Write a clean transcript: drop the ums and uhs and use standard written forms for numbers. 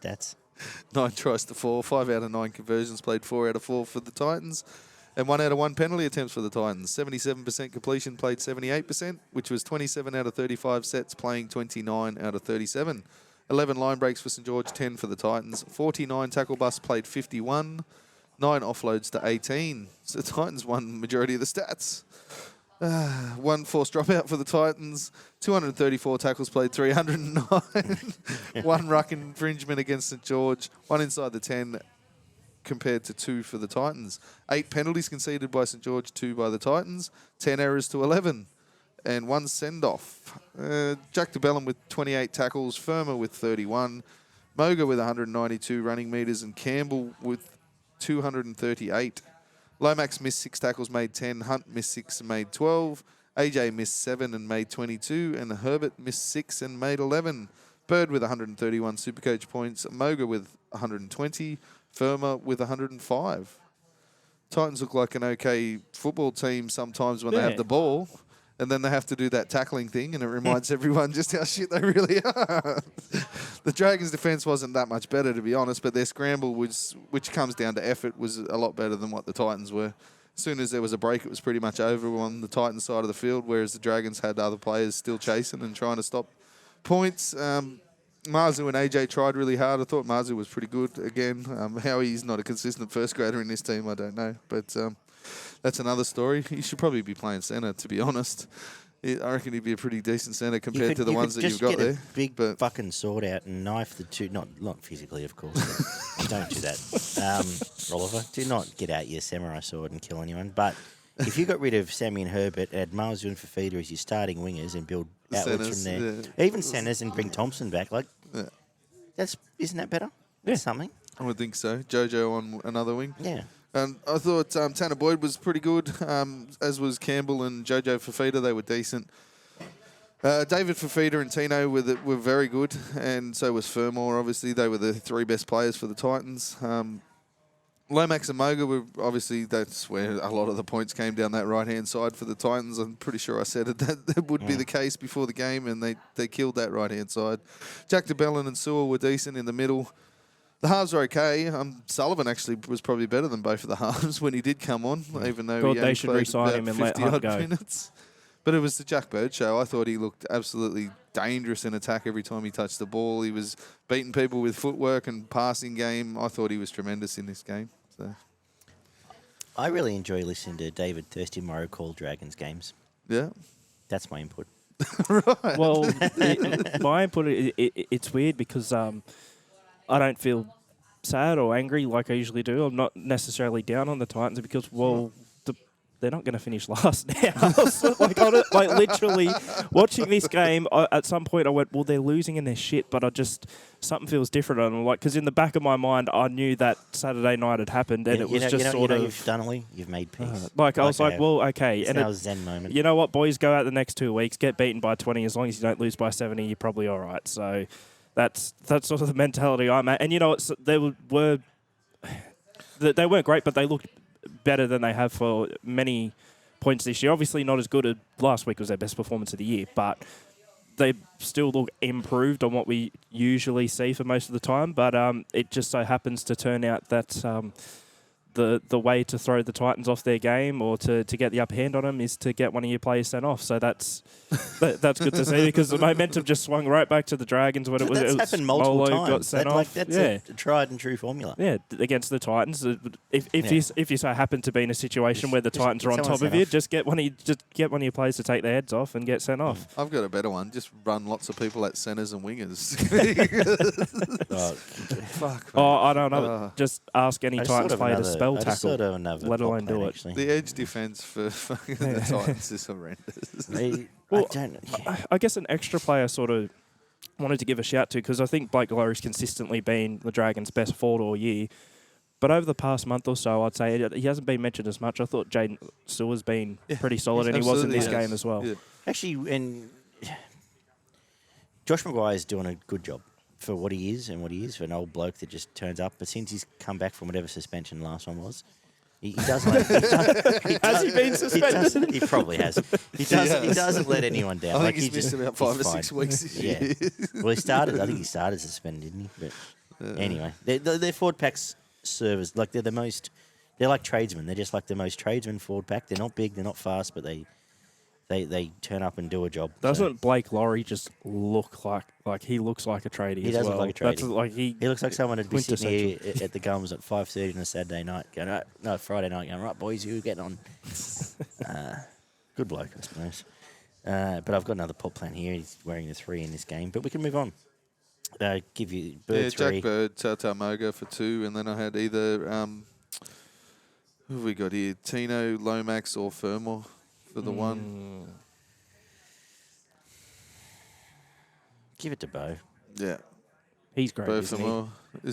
stats. 9 tries to 4, 5 out of 9 conversions played, 4 out of 4 for the Titans, and 1 out of 1 penalty attempts for the Titans. 77% completion, played 78%, which was 27 out of 35 sets, playing 29 out of 37. 11 line breaks for St George, 10 for the Titans. 49 tackle busts, played 51. 9 offloads to 18. So the Titans won the majority of the stats. 1 forced dropout for the Titans. 234 tackles played, 309. 1 ruck infringement against St George. 1 inside the 10 compared to 2 for the Titans. 8 penalties conceded by St George, 2 by the Titans. 10 errors to 11. And 1 send-off. Jack DeBellum with 28 tackles. Firma with 31. Moga with 192 running metres. And Campbell with 238. Lomax missed 6 tackles, made 10. Hunt missed 6 and made 12. AJ missed 7 and made 22. And Herbert missed 6 and made 11. Bird with 131 Supercoach points. Moga with 120. Firma with 105. Titans look like an okay football team sometimes when they have the ball. And then they have to do that tackling thing, and it reminds everyone just how shit they really are. The Dragons' defence wasn't that much better, to be honest, but their scramble, which comes down to effort, was a lot better than what the Titans were. As soon as there was a break, it was pretty much over on the Titans' side of the field, whereas the Dragons had other players still chasing and trying to stop points. Marzu and AJ tried really hard. I thought Marzu was pretty good again. How he's not a consistent first grader in this team, I don't know. But that's another story. He should probably be playing centre, to be honest. I reckon he'd be a pretty decent centre compared to the ones that you've got there. Big fucking sword out and knife the two. Not physically, of course. Don't do that, Oliver. Do not get out your samurai sword and kill anyone. But if you got rid of Sammy and Herbert, add Marzu and Fafita as your starting wingers and build outwards from there, even centres, and bring Thompson back, isn't that better? Yeah, something. I would think so. Jojo on another wing. Yeah. And I thought Tanner Boyd was pretty good, as was Campbell and Jojo Fafita. They were decent. David Fafita and Tino were very good, and so was Fermor, obviously. They were the 3 best players for the Titans. Lomax and Moga were, obviously, that's where a lot of the points came down that right-hand side for the Titans. I'm pretty sure I said it, that would be the case before the game, and they killed that right-hand side. Jack DeBellin and Sewell were decent in the middle. The halves are okay. Sullivan actually was probably better than both of the halves when he did come on, even though he only played about 50-odd minutes. But it was the Jack Bird show. I thought he looked absolutely dangerous in attack every time he touched the ball. He was beating people with footwork and passing game. I thought he was tremendous in this game. So, I really enjoy listening to David Thirsty Morrow call Dragons games. Yeah. That's my input. Right. Well, my input, it's weird because I don't feel sad or angry like I usually do. I'm not necessarily down on the Titans because, they're not going to finish last now. So, literally watching this game, at some point I went, well, they're losing and they're shit, but something feels different. And I'm like, because in the back of my mind, I knew that Saturday night had happened, and you've done, Ollie, you've made peace. I was like, well, okay. It's now a zen moment. You know what, boys, go out the next 2 weeks, get beaten by 20. As long as you don't lose by 70, you're probably all right. So that's sort of the mentality I'm at. And you know, they weren't great, but they looked better than they have for many points this year. Obviously not as good as last week was their best performance of the year, but they still look improved on what we usually see for most of the time. But it just so happens to turn out that the way to throw the Titans off their game or to get the upper hand on them is to get one of your players sent off. So that's good to see because the momentum just swung right back to the Dragons when that's happened multiple Molo times. got sent off. That's a tried and true formula. Yeah, against the Titans. If you so happen to be in a situation where the Titans are on top of you, just get one of your players to take their heads off and get sent off. I've got a better one. Just run lots of people at centres and wingers. Fuck. Man. I don't know. Just ask any Titans player to spell tackle, let alone do it. Actually. The edge defence for fucking the Titans is horrendous. I guess an extra player sort of wanted to give a shout to because I think Blake Lowry's consistently been the Dragons' best forward all year. But over the past month or so, I'd say he hasn't been mentioned as much. I thought Jaden Sewer's been pretty solid, and he was in this game as well. Yeah. Actually, and Josh Maguire's doing a good job for what he is for an old bloke that just turns up. But since he's come back from whatever suspension the last one was, he doesn't. Has he been suspended? He probably has. He doesn't let anyone down. I think he's missed about 5 or 6 weeks this year. Well, I think he started suspended, didn't he? But Anyway, their forward packs servers like they're the most. They're like tradesmen. They're just like the most tradesman forward pack. They're not big. They're not fast, but they turn up and do a job. Doesn't Blake Laurie just look like he looks like a tradie? He as does well? look like a That's tradie. like He looks like someone would be sitting here quintessential. at the Gums at 5:30 on a Saturday night, going, right, no, Friday night, going, right, boys, you getting on? Good bloke, I suppose. But I've got another pop plan here. He's wearing the 3 in this game, but we can move on. Give you Bird 3. Jack Bird, Tata Moga for 2, and then I had either who have we got here? Tino, Lomax, or Fermor for the 1. Give it to Bo. Yeah, He's great. Bo Isn't he? Fermor.